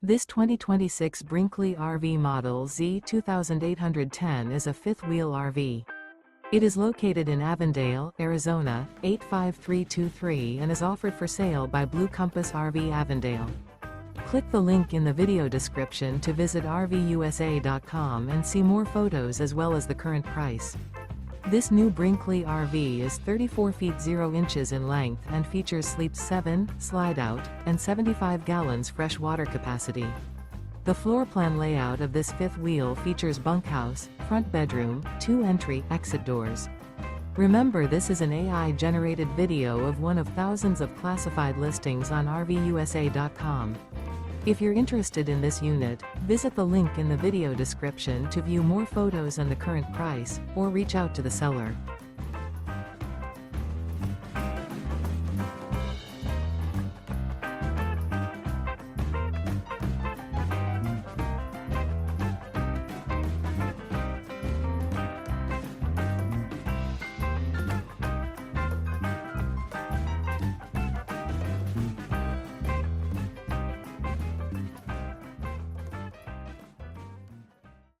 This 2026 Brinkley RV Model Z 2810 is a fifth-wheel RV. It is located in Avondale, Arizona, 85323 and is offered for sale by Blue Compass RV Avondale. Click the link in the video description to visit RVUSA.com and see more photos as well as the current price. This new Brinkley RV is 34 feet 0 inches in length and features sleep 7, slide-out, and 75 gallons fresh water capacity. The floor plan layout of this fifth wheel features bunkhouse, front bedroom, 2 entry/exit doors. Remember, this is an AI-generated video of one of thousands of classified listings on RVUSA.com. If you're interested in this unit, visit the link in the video description to view more photos and the current price, or reach out to the seller.